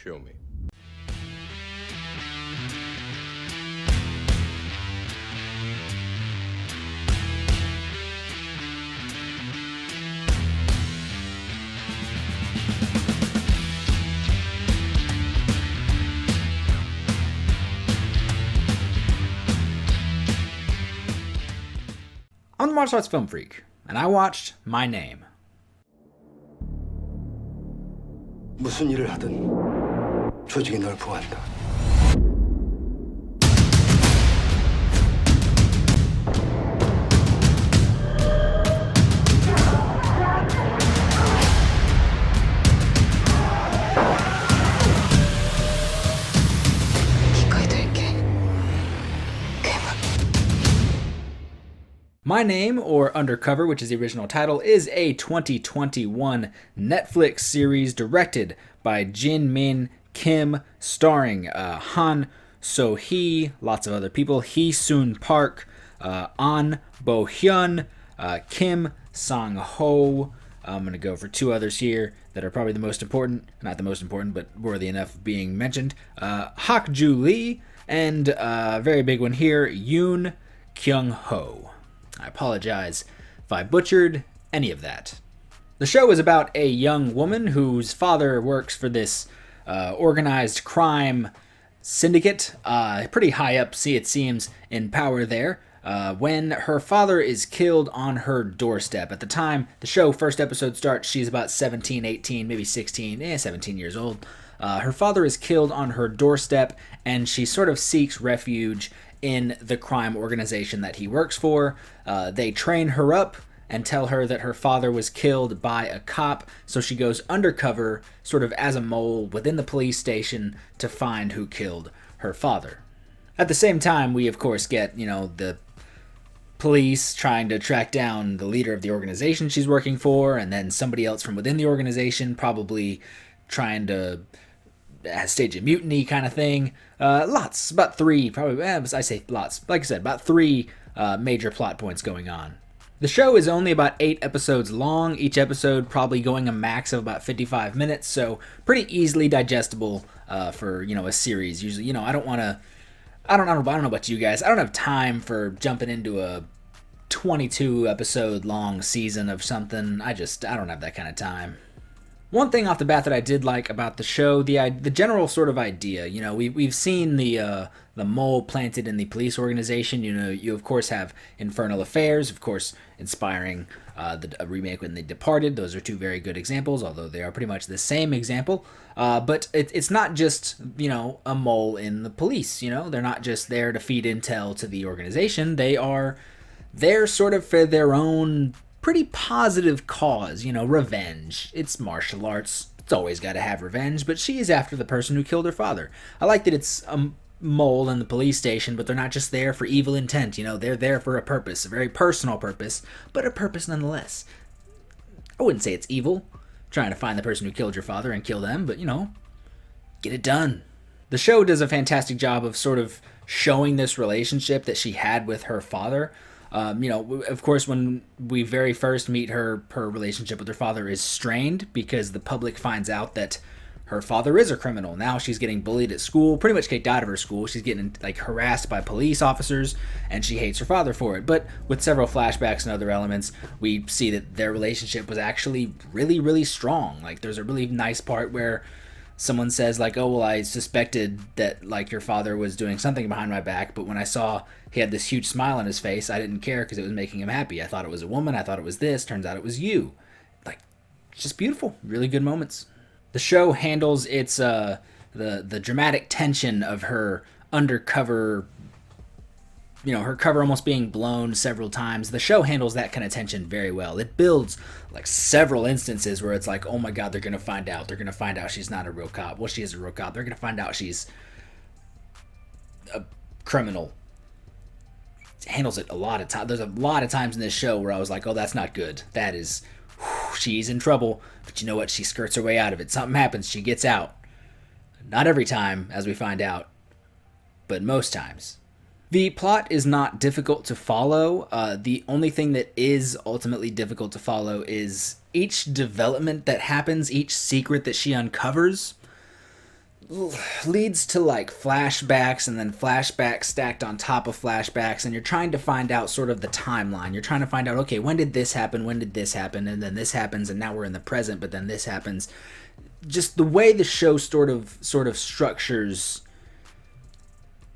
Show me. I'm the martial arts film freak, and I watched My Name. 무슨 일을 하든 조직이 널 보호한다. 기꺼이 될게. 괴물. My Name, or Undercover, which is the original title, is a 2021 Netflix series directed by Jin Min Kim, starring Han So-hee, lots of other people, Hee Soon Park, An Bo-hyun, Kim Sang-ho. I'm going to go for two others here that are probably the most important, not the most important, but worthy enough of being mentioned. Hak Ju Lee, and a very big one here, Yoon Kyung-ho. I apologize if I butchered any of that. The show is about a young woman whose father works for this organized crime syndicate, pretty high up, it seems, in power there, when her father is killed on her doorstep. At the time the show first episode starts, she's about 17, 18, maybe 16, 17 years old. Her father is killed on her doorstep, and she sort of seeks refuge in the crime organization that he works for. They train her up and tell her that her father was killed by a cop, so she goes undercover, sort of as a mole, within the police station to find who killed her father. At the same time, we of course get, the police trying to track down the leader of the organization she's working for, and then somebody else from within the organization probably trying to stage a mutiny kind of thing. Lots, about three, probably, I say lots, like I said, about three major plot points going on. The show is only about 8 episodes long, each episode probably going a max of about 55 minutes, so pretty easily digestible for, a series. Usually, I don't know about you guys, I don't have time for jumping into a 22 episode long season of something. I don't have that kind of time. One thing off the bat that I did like about the show, the general sort of idea, we've seen the mole planted in the police organization. You of course have Infernal Affairs, of course, inspiring a remake when they Departed. Those are two very good examples, although they are pretty much the same example. But it's not just, a mole in the police, they're not just there to feed intel to the organization. They're sort of for their own pretty positive cause, revenge. It's martial arts. It's always got to have revenge, but she is after the person who killed her father. I like that it's a mole in the police station, but they're not just there for evil intent. They're there for a purpose, a very personal purpose, but a purpose nonetheless. I wouldn't say it's evil, trying to find the person who killed your father and kill them, but, get it done. The show does a fantastic job of sort of showing this relationship that she had with her father. Of course, when we very first meet her relationship with her father is strained because the public finds out that her father is a criminal. Now she's getting bullied at school, pretty much kicked out of her school. She's getting harassed by police officers, and she hates her father for it. But with several flashbacks and other elements, we see that their relationship was actually really, really strong. There's a really nice part where someone says, oh, well, I suspected that, your father was doing something behind my back, but when I saw he had this huge smile on his face, I didn't care because it was making him happy. I thought it was a woman. I thought it was this. Turns out it was you. It's just beautiful. Really good moments. The show handles its, the dramatic tension of her undercover, her cover almost being blown several times. The show handles that kind of tension very well. It builds several instances where it's oh my god, they're going to find out. They're going to find out she's not a real cop. Well, she is a real cop. They're going to find out she's a criminal. It handles it a lot of times. There's a lot of times in this show where I was oh, that's not good. That is, she's in trouble. But you know what? She skirts her way out of it. Something happens. She gets out. Not every time, as we find out, but most times. The plot is not difficult to follow. The only thing that is ultimately difficult to follow is each development that happens, each secret that she uncovers. leads to like flashbacks and then flashbacks stacked on top of flashbacks, and you're trying to find out sort of the timeline. You're trying to find out, okay, when did this happen, when did this happen, and then this happens, and now we're in the present, but then this happens. Just the way the show sort of structures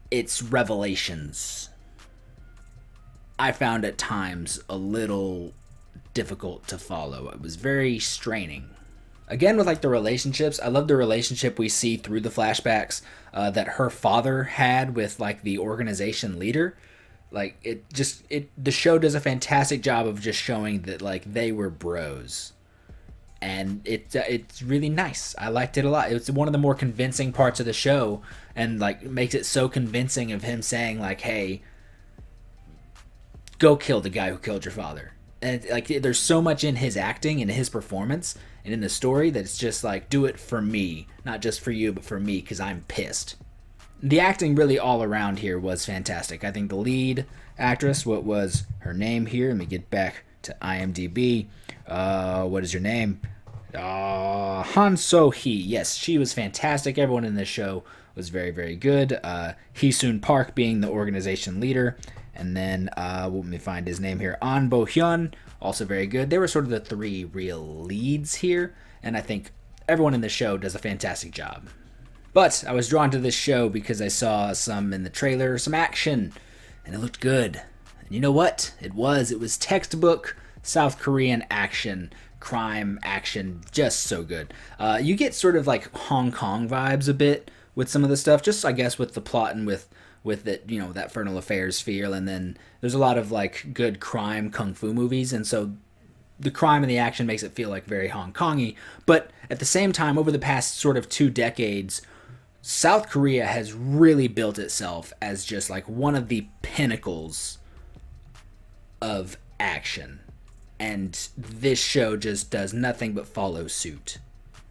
its revelations, I found at times a little difficult to follow. It was very straining. Again, with like the relationships, I love the relationship we see through the flashbacks that her father had with like the organization leader. Like the show does a fantastic job of just showing that like they were bros, and it's really nice. I liked it a lot. It's one of the more convincing parts of the show, and like makes it so convincing of him saying like, "Hey, go kill the guy who killed your father." And like, there's so much in his acting and his performance and in the story that it's just like, do it for me, not just for you, but for me, because I'm pissed. The acting really all around here was fantastic. I think the lead actress, what was her name here? Let me get back to IMDb. What is your name? Han So-hee. Yes, she was fantastic. Everyone in this show was very, very good. Hee-soon Park being the organization leader. And then, let me find his name here. An Bo-hyun, also very good. They were sort of the three real leads here. And I think everyone in the show does a fantastic job. But I was drawn to this show because I saw some in the trailer, some action, and it looked good. And you know what? It was textbook South Korean action, crime action, just so good. You get sort of like Hong Kong vibes a bit with some of the stuff, just I guess with the plot and with it, you know, that Fernal Affairs feel. And then there's a lot of like good crime kung fu movies, and so the crime and the action makes it feel like very Hong Kong-y. But at the same time, over the past sort of 2 decades, South Korea has really built itself as just like one of the pinnacles of action. And this show just does nothing but follow suit.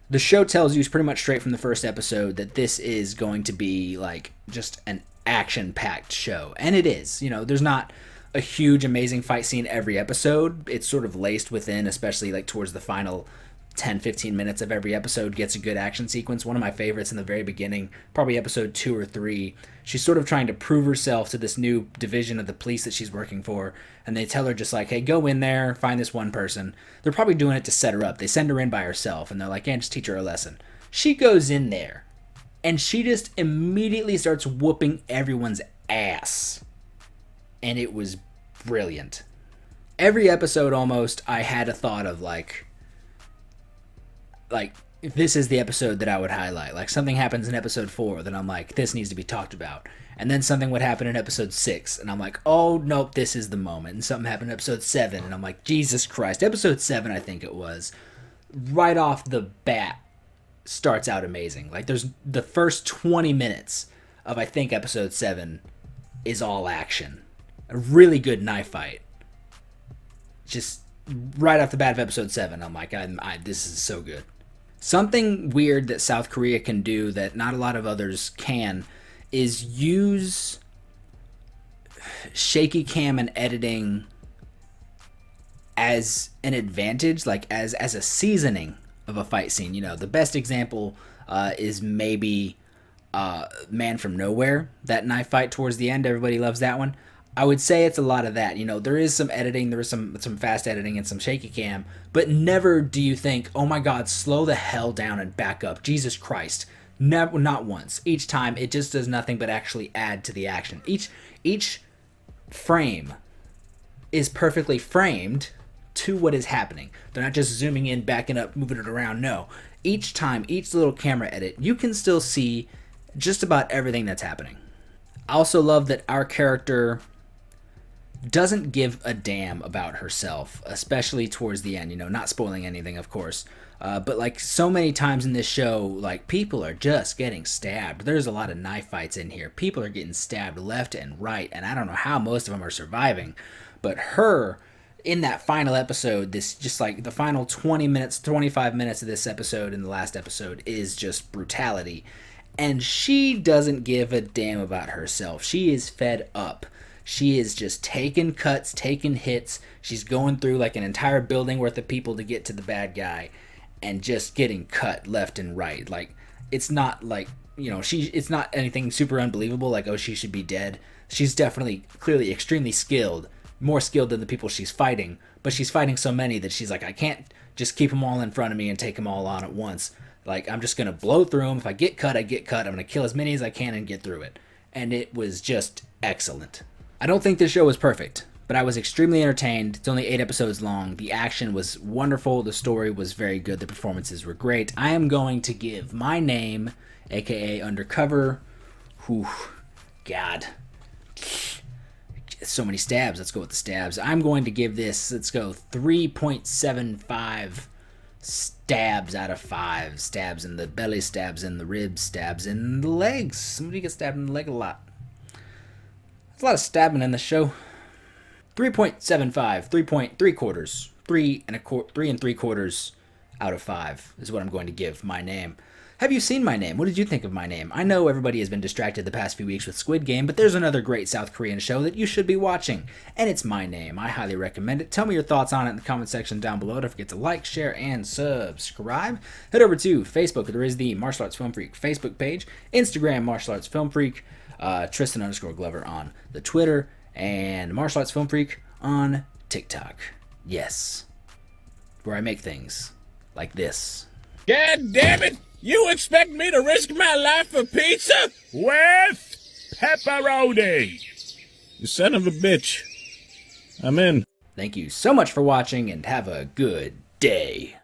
The show tells you pretty much straight from the first episode that this is going to be like just an action-packed show. And it is. You know, there's not a huge, amazing fight scene every episode. It's sort of laced within, especially like towards the final 10-15 minutes of every episode gets a good action sequence. One of my favorites in the very beginning, probably episode 2 or 3, she's sort of trying to prove herself to this new division of the police that she's working for, and they tell her just like, hey, go in there, find this one person. They're probably doing it to set her up. They send her in by herself, and they're like, yeah, just teach her a lesson. She goes in there, and she just immediately starts whooping everyone's ass. And it was brilliant. Every episode almost, I had a thought of like this is the episode that I would highlight. Like something happens in episode 4 that I'm like, this needs to be talked about. And then something would happen in episode 6 and I'm like, oh nope, this is the moment. And something happened in episode 7 and I'm like, Jesus Christ. Episode 7, I think it was, right off the bat starts out amazing. Like there's the first 20 minutes of, I think, episode 7 is all action. A really good knife fight. Just right off the bat of episode 7, I'm like, this is so good. Something weird that South Korea can do that not a lot of others can is use shaky cam and editing as an advantage, like as a seasoning of a fight scene. You know, the best example is maybe Man from Nowhere, that knife fight towards the end. Everybody loves that one. I would say it's a lot of that. You know, there is some editing, there is some fast editing and some shaky cam, but never do you think, oh my God, slow the hell down and back up. Jesus Christ. Never, not once. Each time, it just does nothing but actually add to the action. Each frame is perfectly framed to what is happening. They're not just zooming in, backing up, moving it around. No. Each time, each little camera edit, you can still see just about everything that's happening. I also love that our character doesn't give a damn about herself, especially towards the end, you know, not spoiling anything, of course, but like so many times in this show, like people are just getting stabbed. There's a lot of knife fights in here. People are getting stabbed left and right, and I don't know how most of them are surviving, but her, in that final episode, this just like the final 20 minutes, 25 minutes of this episode in the last episode is just brutality, and she doesn't give a damn about herself. She is fed up. She is just taking cuts, taking hits. She's going through like an entire building worth of people to get to the bad guy and just getting cut left and right. Like, it's not like, it's not anything super unbelievable like, oh, she should be dead. She's definitely, clearly extremely skilled, more skilled than the people she's fighting, but she's fighting so many that she's like, I can't just keep them all in front of me and take them all on at once. Like, I'm just going to blow through them. If I get cut, I get cut. I'm going to kill as many as I can and get through it. And it was just excellent. I don't think this show was perfect, but I was extremely entertained. It's only 8 episodes long. The action was wonderful. The story was very good. The performances were great. I am going to give My Name, aka Undercover. Whew, God. So many stabs. Let's go with the stabs. I'm going to give this, let's go 3.75 stabs out of 5. Stabs in the belly, stabs in the ribs, stabs in the legs. Somebody gets stabbed in the leg a lot. There's a lot of stabbing in the show. 3.75, 3.3 quarters, 3 and 3 quarters out of 5 is what I'm going to give My Name. Have you seen My Name? What did you think of My Name? I know everybody has been distracted the past few weeks with Squid Game, but there's another great South Korean show that you should be watching, and it's My Name. I highly recommend it. Tell me your thoughts on it in the comment section down below. Don't forget to like, share, and subscribe. Head over to Facebook. There is the Martial Arts Film Freak Facebook page, Instagram Martial Arts Film Freak, Tristan_Glover on the Twitter, and Martial Arts Film Freak on TikTok. Yes, where I make things like this. God damn it! You expect me to risk my life for pizza? With pepperoni! You son of a bitch. I'm in. Thank you so much for watching, and have a good day.